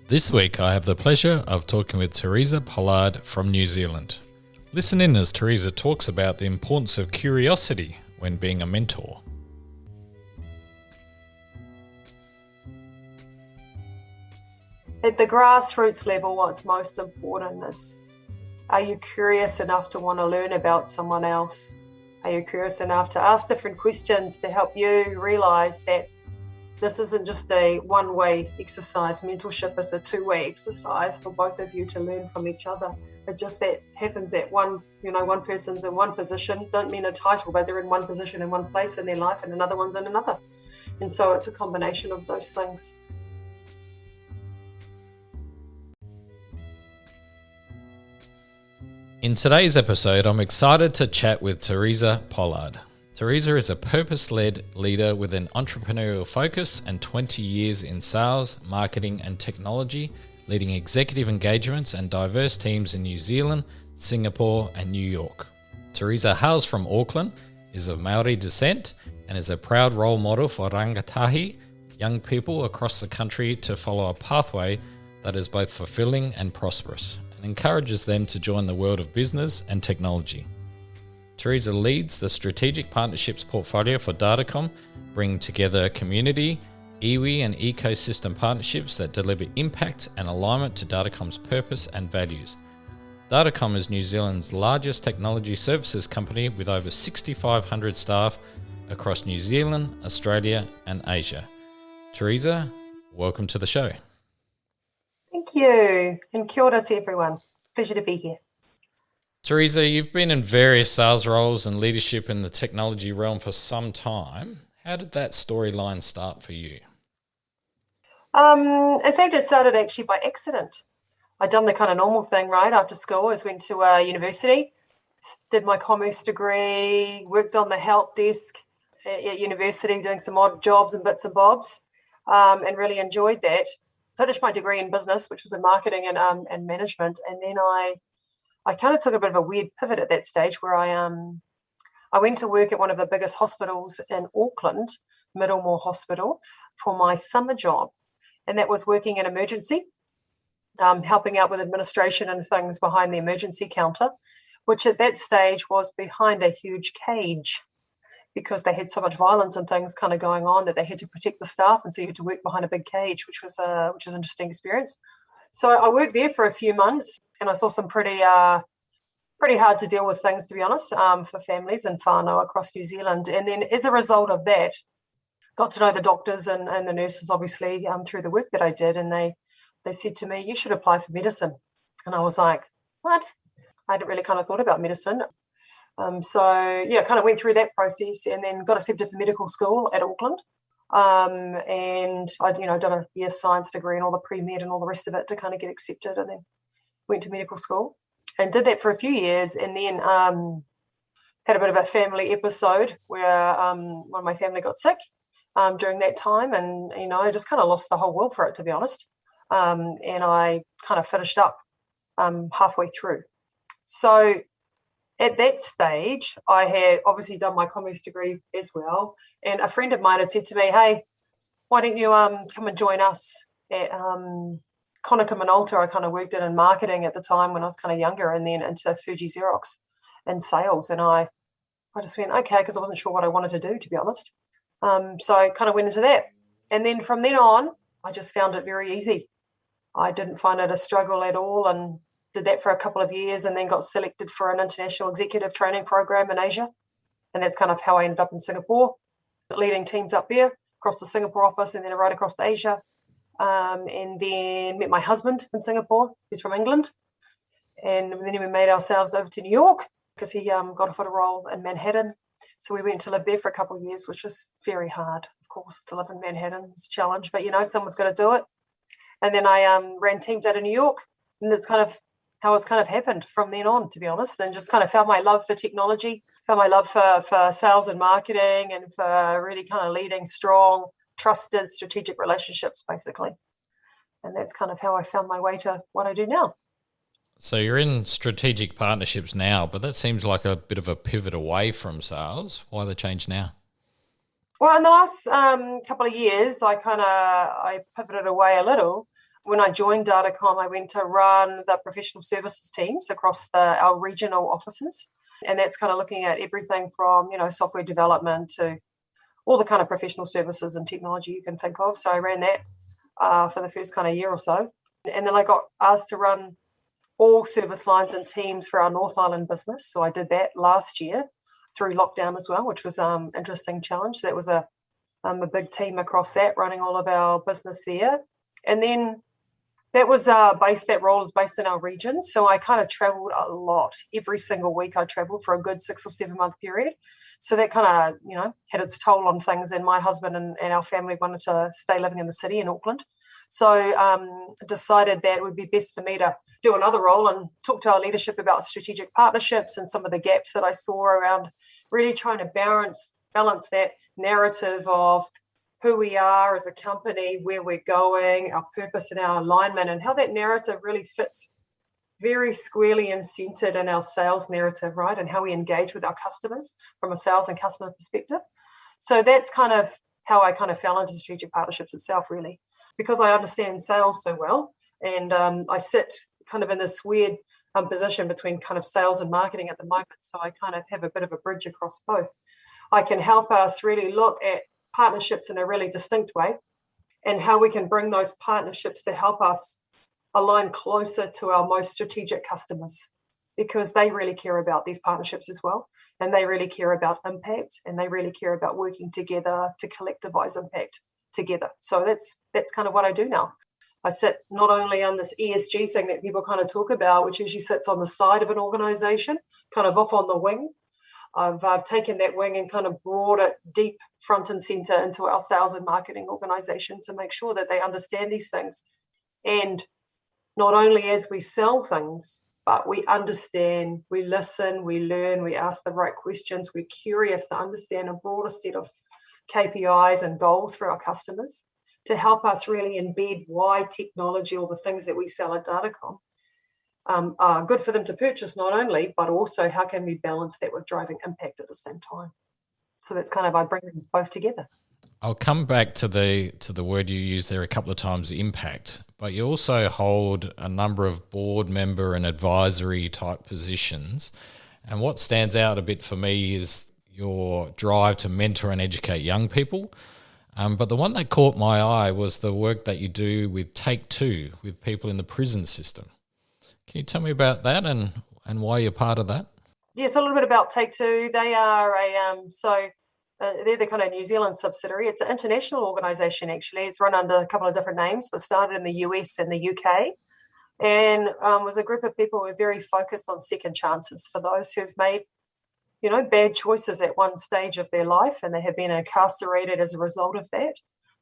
This week I have the pleasure of talking with Teresa Pollard from New Zealand. Listen in as Teresa talks about the importance of curiosity when being a mentor. At the grassroots level, what's most important is, are you curious enough to want to learn about someone else? Are you curious enough to ask different questions to help you realise that this isn't just a one-way exercise? Mentorship is a two-way exercise for both of you to learn from each other. It just that happens that one person's in one position, don't mean a title, but they're in one position in one place in their life and another one's in another. And so it's a combination of those things. In today's episode, I'm excited to chat with Teresa Pollard. Teresa is a purpose-led leader with an entrepreneurial focus and 20 years in sales, marketing and technology, leading executive engagements and diverse teams in New Zealand, Singapore and New York. Teresa hails from Auckland, is of Maori descent and is a proud role model for rangatahi, young people across the country to follow a pathway that is both fulfilling and prosperous, and encourages them to join the world of business and technology. Teresa leads the strategic partnerships portfolio for Datacom, bringing together community, iwi and ecosystem partnerships that deliver impact and alignment to Datacom's purpose and values. Datacom is New Zealand's largest technology services company with over 6,500 staff across New Zealand, Australia and Asia. Teresa, welcome to the show. Thank you, and kia ora to everyone. Pleasure to be here. Teresa, you've been in various sales roles and leadership in the technology realm for some time. How did that storyline start for you? In fact, it started actually by accident. I'd done the kind of normal thing, right? After school, I went to university, did my commerce degree, worked on the help desk at university, doing some odd jobs and bits and bobs, and really enjoyed that. Finished my degree in business, which was in marketing and management, and then I kind of took a bit of a weird pivot at that stage where I went to work at one of the biggest hospitals in Auckland, Middlemore Hospital, for my summer job. And that was working in emergency, helping out with administration and things behind the emergency counter, which at that stage was behind a huge cage because they had so much violence and things kind of going on that they had to protect the staff. And so you had to work behind a big cage, which was an interesting experience. So I worked there for a few months and I saw some pretty hard to deal with things, to be honest, for families and whānau across New Zealand. And then as a result of that, got to know the doctors and the nurses, obviously, through the work that I did. And they said to me, you should apply for medicine. And I was like, what? I hadn't really kind of thought about medicine. Kind of went through that process and then got accepted for medical school at Auckland. And I'd, done a year's science degree and all the pre-med and all the rest of it to kind of get accepted, and then went to medical school and did that for a few years, and then had a bit of a family episode where one of my family got sick during that time, and I just kind of lost the whole world for it, to be honest. And I kind of finished up halfway through. So at that stage, I had obviously done my commerce degree as well, and a friend of mine had said to me, hey, why don't you come and join us at Konica Minolta. I kind of worked in marketing at the time when I was kind of younger, and then into Fuji Xerox in sales. And I just went, okay, because I wasn't sure what I wanted to do, to be honest. So I kind of went into that. And then from then on, I just found it very easy. I didn't find it a struggle at all, and did that for a couple of years, and then got selected for an international executive training program in Asia. And that's kind of how I ended up in Singapore, leading teams up there across the Singapore office and then right across to Asia. And then met my husband in Singapore. He's from England. And then we made ourselves over to New York because he got offered a role in Manhattan. So we went to live there for a couple of years, which was very hard, of course, to live in Manhattan. It's a challenge, but someone's got to do it. And then I ran teams out of New York, and that's kind of how it's kind of happened from then on, to be honest, and just kind of found my love for technology, found my love for sales and marketing, and for really kind of leading strong, trusted, strategic relationships, basically. And that's kind of how I found my way to what I do now. So you're in strategic partnerships now, but that seems like a bit of a pivot away from sales. Why the change now? Well, in the last couple of years, I pivoted away a little when I joined Datacom, I went to run the professional services teams across our regional offices. And that's kind of looking at everything from, software development to all the kind of professional services and technology you can think of. So I ran that for the first kind of year or so. And then I got asked to run all service lines and teams for our North Island business. So I did that last year through lockdown as well, which was an interesting challenge. That was a big team across that, running all of our business there. And then that role is based in our region. So I kind of traveled a lot. Every single week I traveled for a good 6 or 7 month period. So that kind of, had its toll on things. And my husband and our family wanted to stay living in the city in Auckland. So decided that it would be best for me to do another role and talk to our leadership about strategic partnerships and some of the gaps that I saw around really trying to balance that narrative of who we are as a company, where we're going, our purpose and our alignment, and how that narrative really fits very squarely and centered in our sales narrative, right? And how we engage with our customers from a sales and customer perspective. So that's kind of how I kind of fell into strategic partnerships itself, really, because I understand sales so well. And I sit kind of in this weird position between kind of sales and marketing at the moment. So I kind of have a bit of a bridge across both. I can help us really look at partnerships in a really distinct way and how we can bring those partnerships to help us align closer to our most strategic customers, because they really care about these partnerships as well. And they really care about impact, and they really care about working together to collectivize impact together. So that's kind of what I do now. I sit not only on this ESG thing that people kind of talk about, which usually sits on the side of an organization, kind of off on the wing. I've taken that wing and kind of brought it deep front and center into our sales and marketing organization to make sure that they understand these things. And not only as we sell things, but we understand, we listen, we learn, we ask the right questions, we're curious to understand a broader set of KPIs and goals for our customers to help us really embed why technology or the things that we sell at Datacom are good for them to purchase not only, but also how can we balance that with driving impact at the same time. So that's kind of, I bring them both together. I'll come back to the word you used there a couple of times, impact, but you also hold a number of board member and advisory type positions. And what stands out a bit for me is your drive to mentor and educate young people. But the one that caught my eye was the work that you do with Take Two, with people in the prison system. Can you tell me about that and why you're part of that? Yes, a little bit about Take Two. They are they're the kind of New Zealand subsidiary. It's an international organisation, actually. It's run under a couple of different names, but started in the US and the UK. And was a group of people who are very focused on second chances for those who've made, bad choices at one stage of their life and they have been incarcerated as a result of that,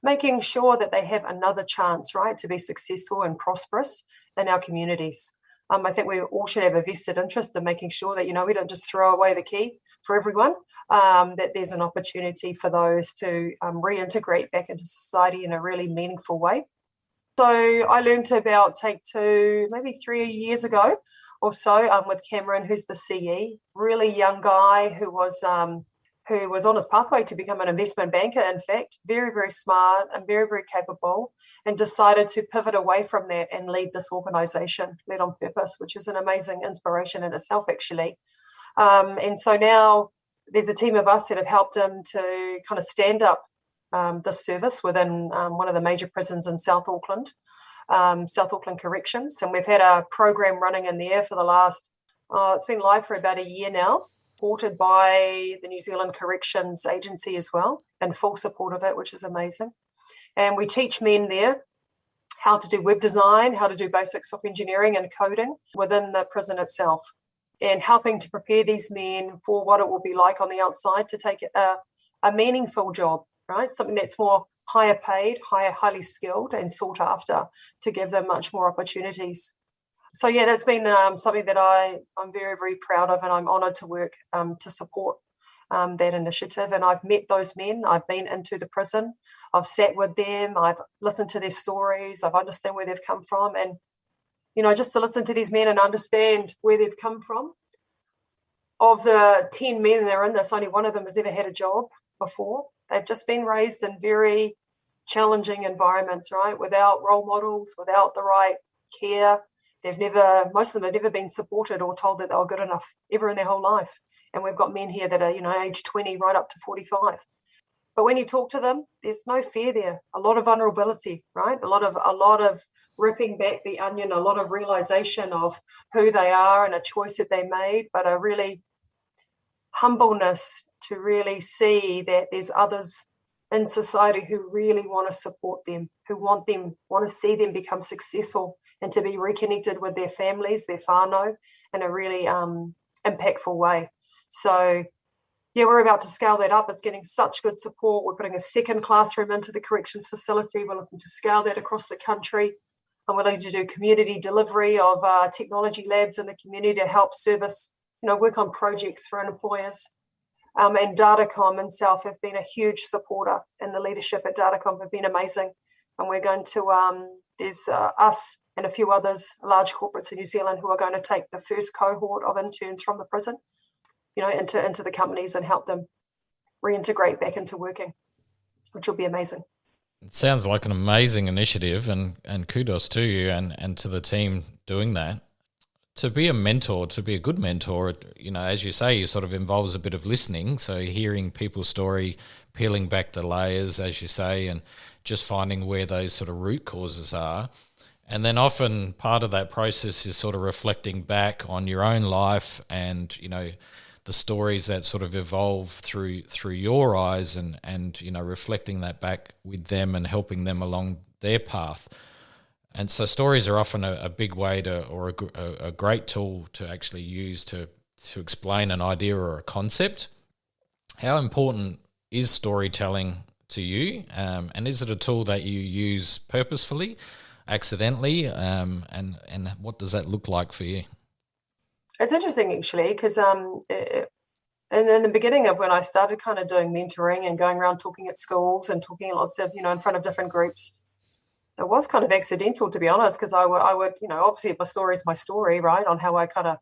making sure that they have another chance, right, to be successful and prosperous in our communities. I think we all should have a vested interest in making sure that, we don't just throw away the key for everyone, that there's an opportunity for those to reintegrate back into society in a really meaningful way. So I learned about Take Two maybe 3 years ago or so with Cameron, who's the CE, really young guy who was on his pathway to become an investment banker, in fact, very, very smart and very, very capable, and decided to pivot away from that and lead this organisation, Led on Purpose, which is an amazing inspiration in itself, actually. And so now there's a team of us that have helped him to kind of stand up this service within one of the major prisons in South Auckland Corrections. And we've had a program running in there for the last, it's been live for about a year now, supported by the New Zealand Corrections Agency as well, in full support of it, which is amazing. And we teach men there how to do web design, how to do basic software engineering and coding within the prison itself, and helping to prepare these men for what it will be like on the outside to take a meaningful job, right? Something that's more higher paid, highly skilled and sought after, to give them much more opportunities. So yeah, that's been something that I'm very, very proud of, and I'm honoured to work to support that initiative. And I've met those men. I've been into the prison. I've sat with them. I've listened to their stories. I've understand where they've come from. And, just to listen to these men and understand where they've come from. Of the 10 men that are in this, only one of them has ever had a job before. They've just been raised in very challenging environments, right? Without role models, without the right care. Most of them have never been supported or told that they were good enough ever in their whole life. And we've got men here that are, age 20 right up to 45. But when you talk to them, there's no fear there. A lot of vulnerability, right? A lot of ripping back the onion, a lot of realization of who they are and a choice that they made, but a really humbleness to really see that there's others in society who really want to support them, who want to see them become successful and to be reconnected with their families, their whānau, in a really impactful way. So, yeah, we're about to scale that up. It's getting such good support. We're putting a second classroom into the corrections facility. We're looking to scale that across the country. And we're looking to do community delivery of technology labs in the community to help service, work on projects for employers. And Datacom itself have been a huge supporter, and the leadership at Datacom have been amazing. And we're going to, there's us and a few others, large corporates in New Zealand, who are going to take the first cohort of interns from the prison, into the companies and help them reintegrate back into working, which will be amazing. It sounds like an amazing initiative, and kudos to you and to the team doing that. To be a mentor, to be a good mentor, as you say, it sort of involves a bit of listening. So hearing people's story, peeling back the layers, as you say, and just finding where those sort of root causes are. And then often part of that process is sort of reflecting back on your own life and, the stories that sort of evolve through your eyes and reflecting that back with them and helping them along their path. And so stories are often a big way or a great tool to actually use to explain an idea or a concept. How important is storytelling to you? And is it a tool that you use purposefully, accidentally? And what does that look like for you? It's interesting, actually, because in the beginning of when I started kind of doing mentoring and going around talking at schools and talking lots of, in front of different groups, it was kind of accidental, to be honest, because I would, obviously my story is my story, right, on how I kind of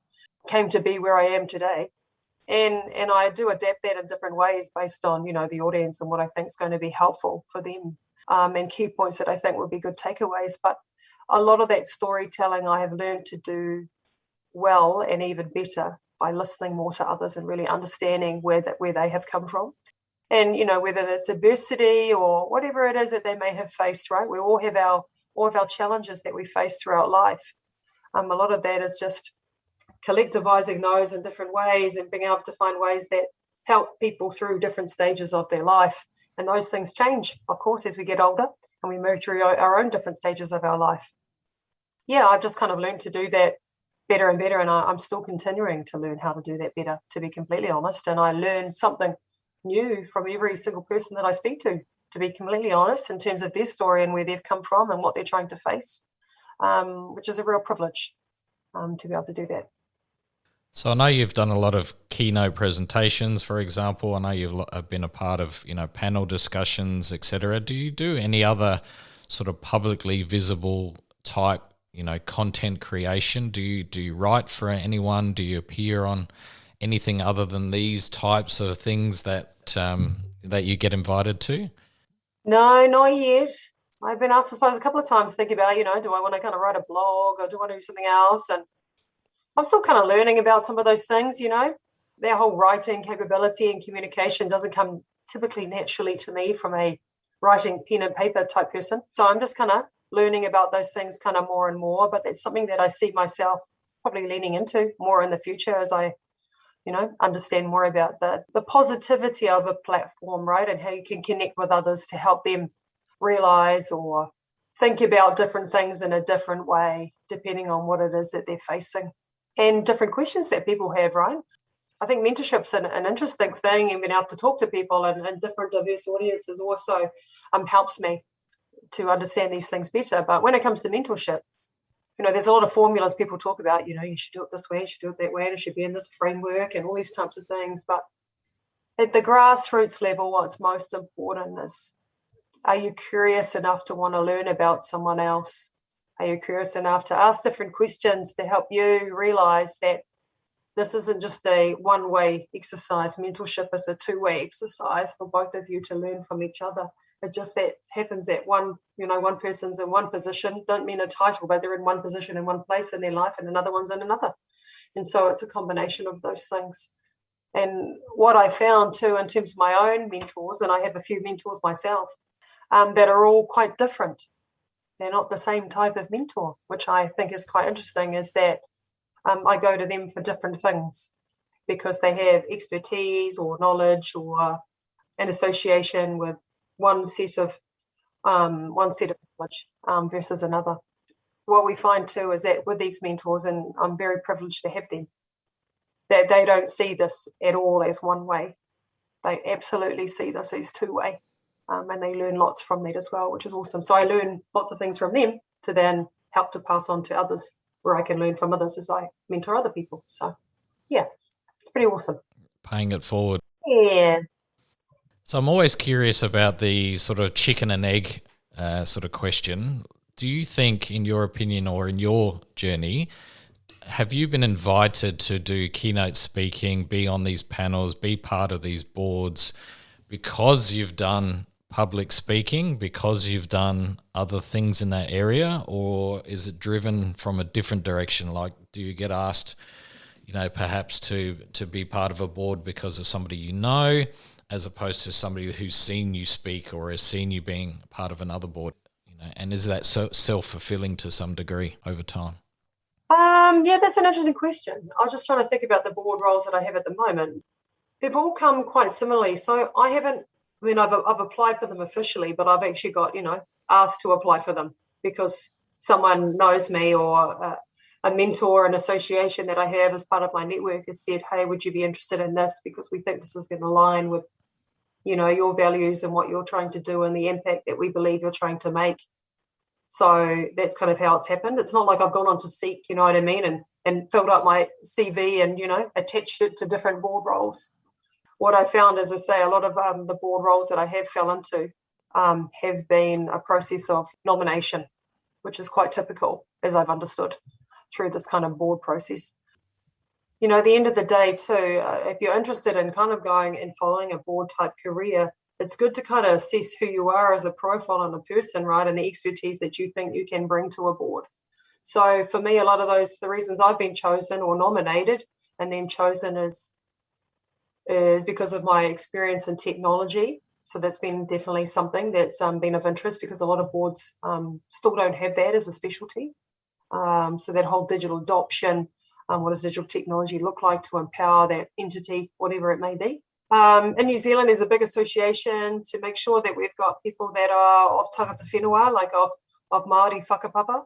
came to be where I am today. And I do adapt that in different ways based on, the audience and what I think is going to be helpful for them, and key points that I think would be good takeaways. But a lot of that storytelling I have learned to do well and even better by listening more to others and really understanding where they have come from. And, whether it's adversity or whatever it is that they may have faced, right? We all have our challenges that we face throughout life. A lot of that is just collectivizing those in different ways and being able to find ways that help people through different stages of their life. And those things change, of course, as we get older and we move through our own different stages of our life. Yeah, I've just kind of learned to do that better and better. And I'm still continuing to learn how to do that better, to be completely honest. And I learn something new from every single person that I speak to be completely honest, in terms of their story and where they've come from and what they're trying to face, which is a real privilege to be able to do that. So I know you've done a lot of keynote presentations, for example. I know you've been a part of, panel discussions, etc. Do you do any other sort of publicly visible type, content creation? Do you write for anyone? Do you appear on anything other than these types of things that you get invited to? No, not yet. I've been asked, I suppose, a couple of times to think about, do I want to kind of write a blog or do I want to do something else? And I'm still kind of learning about some of those things, Their whole writing capability and communication doesn't come typically naturally to me from a writing pen and paper type person. So I'm just kind of learning about those things kind of more and more, but it's something that I see myself probably leaning into more in the future as I, understand more about the positivity of a platform, right? And how you can connect with others to help them realize or think about different things in a different way, depending on what it is that they're facing and different questions that people have, right? I think mentorship's an interesting thing, and being able to talk to people and different diverse audiences also helps me to understand these things better. But when it comes to mentorship, there's a lot of formulas people talk about, you should do it this way, you should do it that way, and it should be in this framework and all these types of things. But at the grassroots level, what's most important is, are you curious enough to want to learn about someone else? Are you curious enough to ask different questions to help you realize that this isn't just a one-way exercise? Mentorship is a two-way exercise for both of you to learn from each other It just that happens that one person's in one position, don't mean a title, but they're in one position in one place in their life and another one's in another. And so it's a combination of those things. And what I found too, in terms of my own mentors, and I have a few mentors myself, that are all quite different. They're not the same type of mentor, which I think is quite interesting, is that I go to them for different things because they have expertise or knowledge or an association with one set of knowledge versus another. What we find too is that with these mentors, and I'm very privileged to have them, that they don't see this at all as one way. They absolutely see this as two-way, and they learn lots from that as well, which is awesome. So I learn lots of things from them to then help to pass on to others, where I can learn from others as I mentor other people. So yeah, it's pretty awesome. Paying it forward. Yeah. So I'm always curious about the sort of chicken and egg sort of question. Do you think, in your opinion or in your journey, have you been invited to do keynote speaking, be on these panels, be part of these boards because you've done public speaking, because you've done other things in that area, or is it driven from a different direction? Like, do you get asked, perhaps to be part of a board because of somebody you know, as opposed to somebody who's seen you speak or has seen you being part of another board? And is that self-fulfilling to some degree over time? Yeah, that's an interesting question. I was just trying to think about the board roles that I have at the moment. They've all come quite similarly. So I've applied for them officially, but I've actually got, asked to apply for them because someone knows me, or a mentor, an association that I have as part of my network has said, hey, would you be interested in this? Because we think this is going to align with, your values and what you're trying to do and the impact that we believe you're trying to make. So that's kind of how it's happened. It's not like I've gone on to Seek, you know what I mean, and filled up my CV and, attached it to different board roles. What I found, as I say, a lot of the board roles that I have fell into have been a process of nomination, which is quite typical, as I've understood, through this kind of board process. At the end of the day, too, if you're interested in kind of going and following a board type career, it's good to kind of assess who you are as a profile on a person, right, and the expertise that you think you can bring to a board. So for me, a lot of the reasons I've been chosen or nominated and then chosen is because of my experience in technology. So that's been definitely something that's been of interest, because a lot of boards still don't have that as a specialty. So that whole digital adoption, what does digital technology look like to empower that entity, whatever it may be. In New Zealand, there's a big association to make sure that we've got people that are of tangata whenua, like of Maori whakapapa,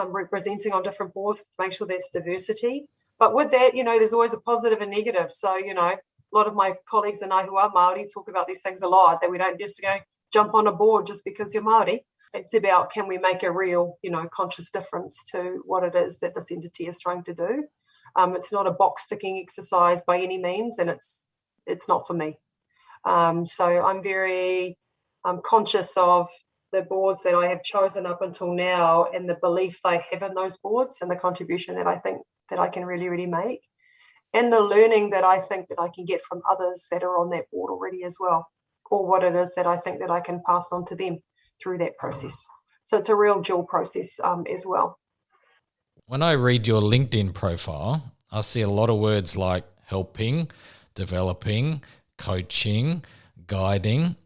representing on different boards to make sure there's diversity. But with that, there's always a positive and negative. So, a lot of my colleagues and I who are Maori talk about these things a lot, that we don't just go jump on a board just because you're Maori. It's about, can we make a real, conscious difference to what it is that this entity is trying to do. It's not a box ticking exercise by any means, and it's not for me. So I'm very conscious of the boards that I have chosen up until now, and the belief they have in those boards, and the contribution that I think that I can really, really make, and the learning that I think that I can get from others that are on that board already as well, or what it is that I think that I can pass on to them through that process. So it's a real dual process as well. When I read your LinkedIn profile, I see a lot of words like helping, developing, coaching, guiding.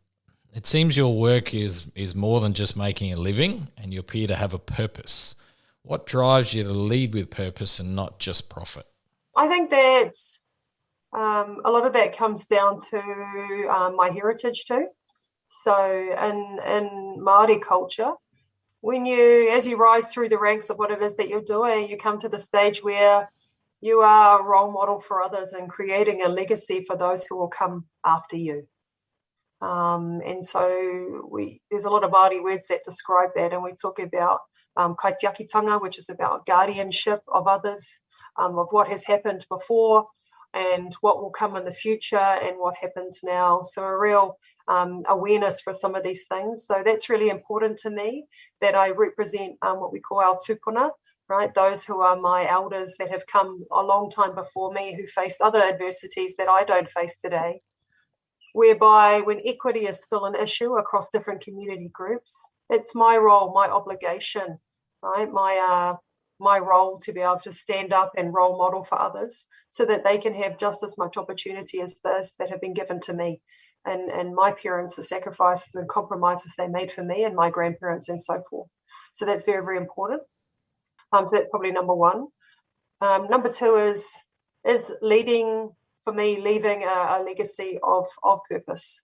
It seems your work is more than just making a living, and you appear to have a purpose. What drives you to lead with purpose and not just profit? I think that a lot of that comes down to my heritage too. So in Maori culture, as you rise through the ranks of what it is that you're doing, you come to the stage where you are a role model for others and creating a legacy for those who will come after you. And so there's a lot of Māori words that describe that, and we talk about kaitiakitanga, which is about guardianship of others, of what has happened before and what will come in the future and what happens now. So a real awareness for some of these things. So that's really important to me, that I represent what we call our tupuna, right? Those who are my elders that have come a long time before me, who faced other adversities that I don't face today. whereby when equity is still an issue across different community groups, it's my role, my obligation, right? My role to be able to stand up and role model for others so that they can have just as much opportunity as this that have been given to me. And my parents, the sacrifices and compromises they made for me, and my grandparents and so forth. So that's very, very important. So that's probably number one. Number two is leading, for me, leaving a legacy of purpose,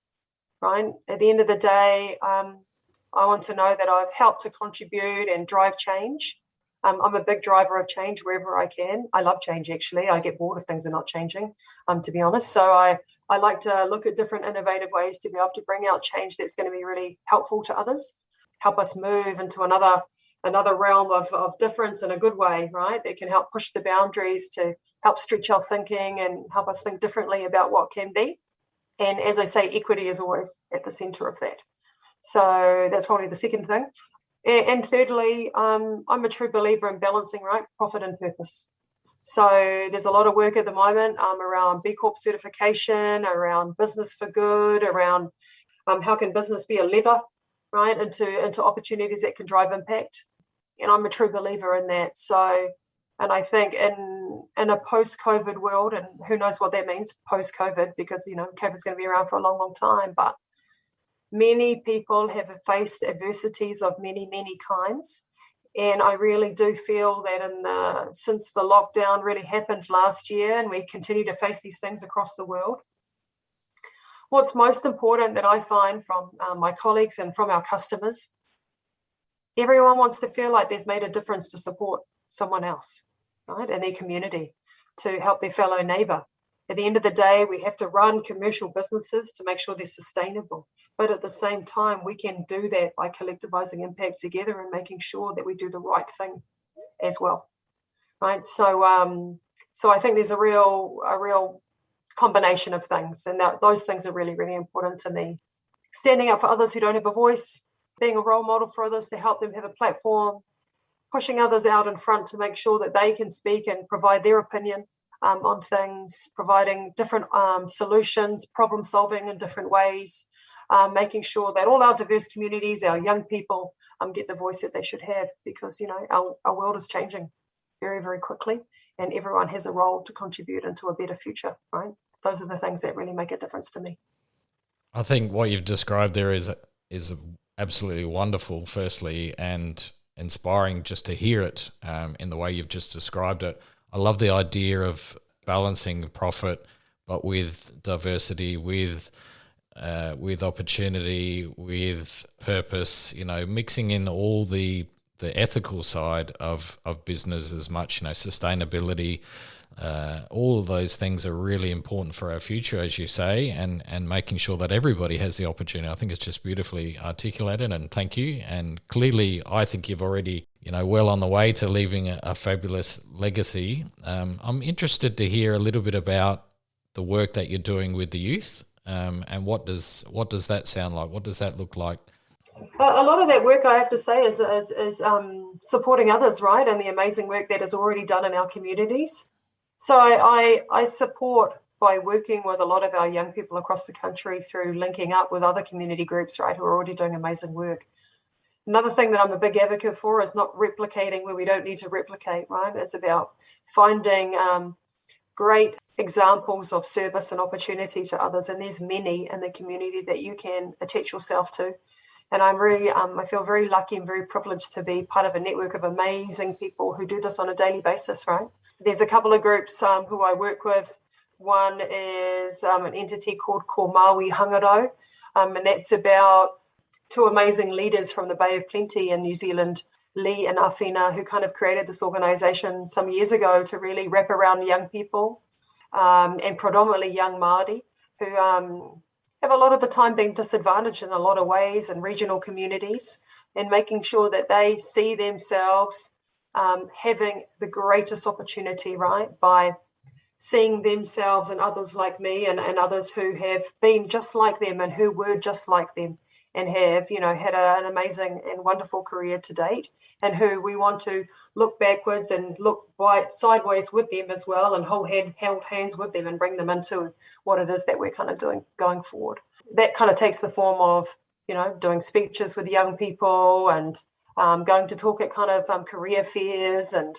right? At the end of the day, I want to know that I've helped to contribute and drive change. I'm a big driver of change wherever I can. I love change, actually. I get bored of things that are not changing, to be honest. So I like to look at different innovative ways to be able to bring out change that's going to be really helpful to others, help us move into another realm of difference in a good way, right? That can help push the boundaries to help stretch our thinking and help us think differently about what can be. And as I say, equity is always at the center of that. So that's probably the second thing. And thirdly, I'm a true believer in balancing, right, profit and purpose. So there's a lot of work at the moment around B Corp certification, around business for good, around how can business be a lever, right, into opportunities that can drive impact. And I'm a true believer in that. So, and I think in a post-COVID world, and who knows what that means, post-COVID, because, COVID's going to be around for a long, long time, but many people have faced adversities of many, many kinds. And I really do feel that since the lockdown really happened last year, and we continue to face these things across the world, what's most important that I find from my colleagues and from our customers, everyone wants to feel like they've made a difference to support someone else, right, in their community, to help their fellow neighbour. At the end of the day, we have to run commercial businesses to make sure they're sustainable. But at the same time, we can do that by collectivizing impact together and making sure that we do the right thing as well, right? So I think there's a real combination of things, and those things are really, really important to me. Standing up for others who don't have a voice, being a role model for others to help them have a platform, pushing others out in front to make sure that they can speak and provide their opinion on things, providing different solutions, problem solving in different ways, making sure that all our diverse communities, our young people, get the voice that they should have, because our world is changing very, very quickly, and everyone has a role to contribute into a better future, right? Those are the things that really make a difference to me. I think what you've described there is absolutely wonderful, firstly, and inspiring just to hear it in the way you've just described it. I love the idea of balancing profit, but with diversity, with opportunity, with purpose, mixing in all the ethical side of business as much, sustainability, all of those things are really important for our future, as you say, and making sure that everybody has the opportunity. I think it's just beautifully articulated, and thank you. And clearly, I think you've already, well on the way to leaving a fabulous legacy. I'm interested to hear a little bit about the work that you're doing with the youth, and what does that sound like? What does that look like? A lot of that work, I have to say, is supporting others, right, and the amazing work that is already done in our communities. So I support by working with a lot of our young people across the country through linking up with other community groups, right, who are already doing amazing work. Another thing that I'm a big advocate for is not replicating where we don't need to replicate, right? It's about finding great examples of service and opportunity to others, and there's many in the community that you can attach yourself to. And I feel very lucky and very privileged to be part of a network of amazing people who do this on a daily basis, right? There's a couple of groups who I work with. One is an entity called Ko Maui Hangaro, and that's about two amazing leaders from the Bay of Plenty in New Zealand, Lee and Awhina, who kind of created this organization some years ago to really wrap around young people, and predominantly young Maori, who have a lot of the time been disadvantaged in a lot of ways in regional communities, and making sure that they see themselves having the greatest opportunity, right, by seeing themselves and others like me and others who have been just like them and who were just like them, and have, had an amazing and wonderful career to date, and who we want to look backwards and look sideways with them as well, and hold hands with them and bring them into what it is that we're kind of doing going forward. That kind of takes the form of, doing speeches with young people, and going to talk at kind of career fairs, and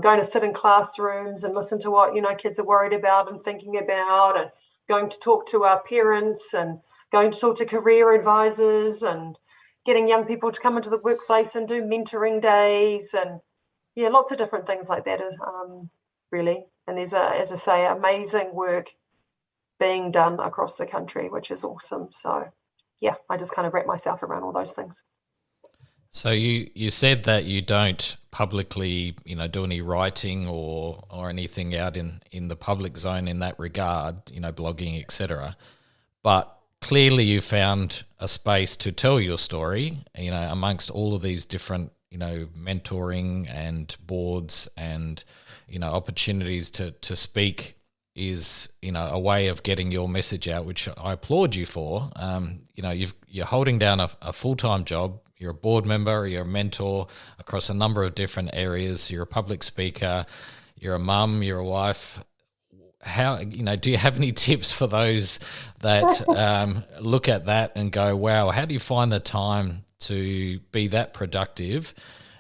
going to sit in classrooms and listen to what, kids are worried about and thinking about, and going to talk to our parents, and going to talk to career advisors, and getting young people to come into the workplace and do mentoring days, and lots of different things like that, really. And there's, as I say, amazing work being done across the country, which is awesome. So, I just kind of wrap myself around all those things. So you said that you don't publicly, do any writing or anything out in the public zone in that regard, blogging, etc. But clearly you found a space to tell your story, amongst all of these different, mentoring and boards and, opportunities to speak is, a way of getting your message out, which I applaud you for. You're holding down a full-time job. You're a board member, you're a mentor across a number of different areas. You're a public speaker, you're a mum, you're a wife. How, do you have any tips for those that look at that and go, wow, how do you find the time to be that productive?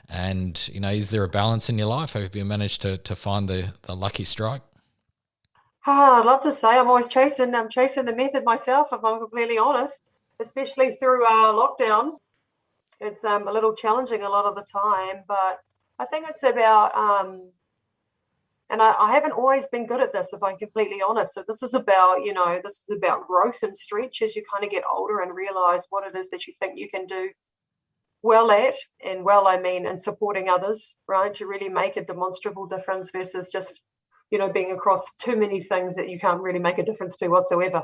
And, is there a balance in your life? Have you managed to find the lucky strike? I'd love to say I'm always chasing the method myself, if I'm completely honest, especially through lockdown. It's a little challenging a lot of the time, but I think it's about, and I haven't always been good at this, if I'm completely honest. So this is about, growth and stretch as you kind of get older and realize what it is that you think you can do well at, and well, I mean, in supporting others, right, to really make a demonstrable difference versus just, being across too many things that you can't really make a difference to whatsoever.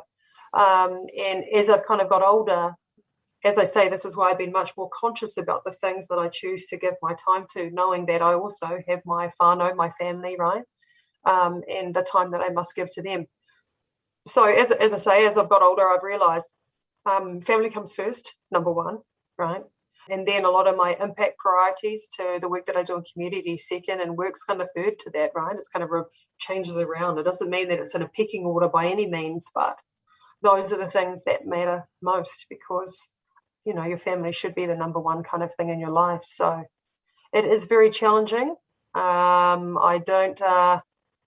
And as I've kind of got older, as I say, this is why I've been much more conscious about the things that I choose to give my time to, knowing that I also have my whānau, my family, right, and the time that I must give to them. So as I say, as I've got older, I've realised family comes first, number one, right? And then a lot of my impact priorities to the work that I do in community second, and work's kind of third to that, right? It's kind of changes around. It doesn't mean that it's in a pecking order by any means, but those are the things that matter most, because your family should be the number one kind of thing in your life. So it is very challenging.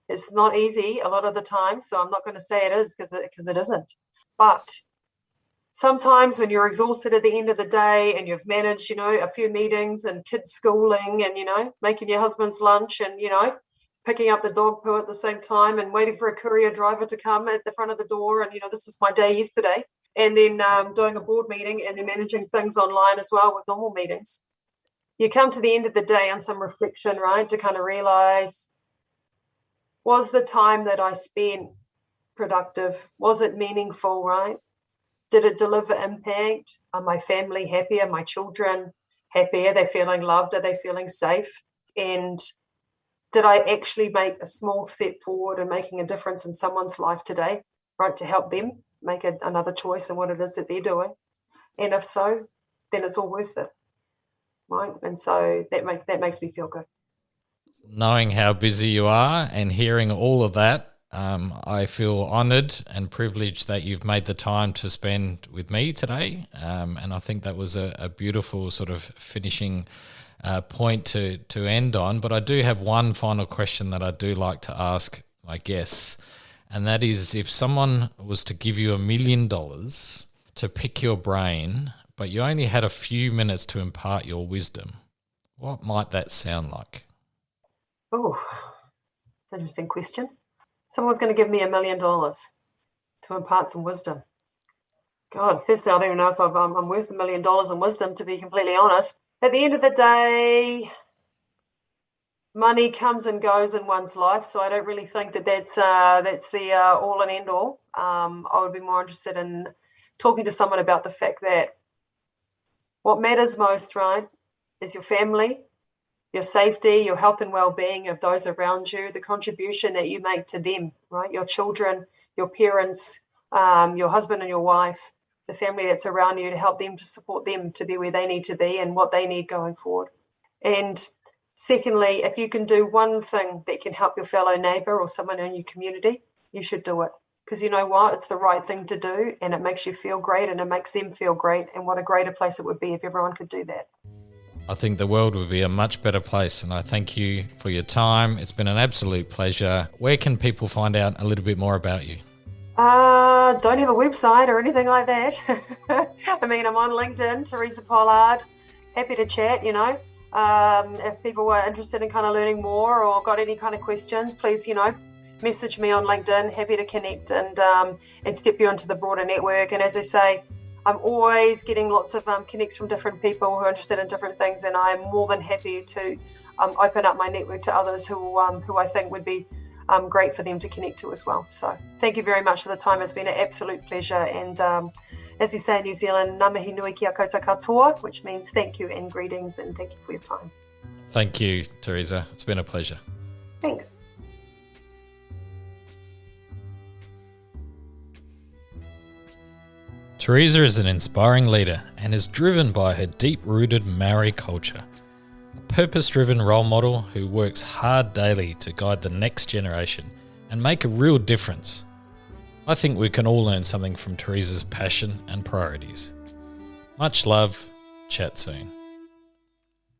It's not easy a lot of the time. So I'm not going to say it is, because it isn't. But sometimes when you're exhausted at the end of the day and you've managed, a few meetings and kids schooling and, making your husband's lunch and, picking up the dog poo at the same time and waiting for a courier driver to come at the front of the door. And, this is my day yesterday. And then doing a board meeting, and then managing things online as well with normal meetings. You come to the end of the day on some reflection, right, to kind of realize, was the time that I spent productive? Was it meaningful, right? Did it deliver impact? Are my family happy? Are my children happy? Are they feeling loved? Are they feeling safe? And did I actually make a small step forward in making a difference in someone's life today, right, to help them make another choice in what it is that they're doing? And if so, then it's all worth it, right? And so that makes me feel good. Knowing how busy you are and hearing all of that, I feel honoured and privileged that you've made the time to spend with me today. And I think that was a beautiful sort of finishing point to end on. But I do have one final question that I do like to ask my guests. And that is, if someone was to give you $1 million to pick your brain, but you only had a few minutes to impart your wisdom, what might that sound like? Oh, that's an interesting question. Someone's going to give me $1 million to impart some wisdom. God, firstly, I don't even know if I'm worth $1 million in wisdom, to be completely honest. At the end of the day, money comes and goes in one's life, so I don't really think that's the all and end all. I would be more interested in talking to someone about the fact that what matters most, right, is your family, your safety, your health and well-being of those around you, the contribution that you make to them, right, your children, your parents, your husband and your wife, the family that's around you, to help them, to support them to be where they need to be and what they need going forward. And secondly, if you can do one thing that can help your fellow neighbour or someone in your community, you should do it. Because you know what? It's the right thing to do, and it makes you feel great, and it makes them feel great. And what a greater place it would be if everyone could do that. I think the world would be a much better place, and I thank you for your time. It's been an absolute pleasure. Where can people find out a little bit more about you? Don't have a website or anything like that. I mean, I'm on LinkedIn, Teresa Pollard. Happy to chat, you know. If people were interested in kind of learning more or got any kind of questions, please, you know, message me on LinkedIn. Happy to connect and step you into the broader network. And as I say, I'm always getting lots of connects from different people who are interested in different things, and I'm more than happy to open up my network to others who I think would be great for them to connect to as well. So thank you very much for the time. It's been an absolute pleasure. And as we say in New Zealand, ngā mihi nui kia koutou katoa, which means thank you and greetings, and thank you for your time. Thank you, Teresa. It's been a pleasure. Thanks. Teresa is an inspiring leader and is driven by her deep-rooted Maori culture. A purpose-driven role model who works hard daily to guide the next generation and make a real difference. I think we can all learn something from Teresa's passion and priorities. Much love. Chat soon.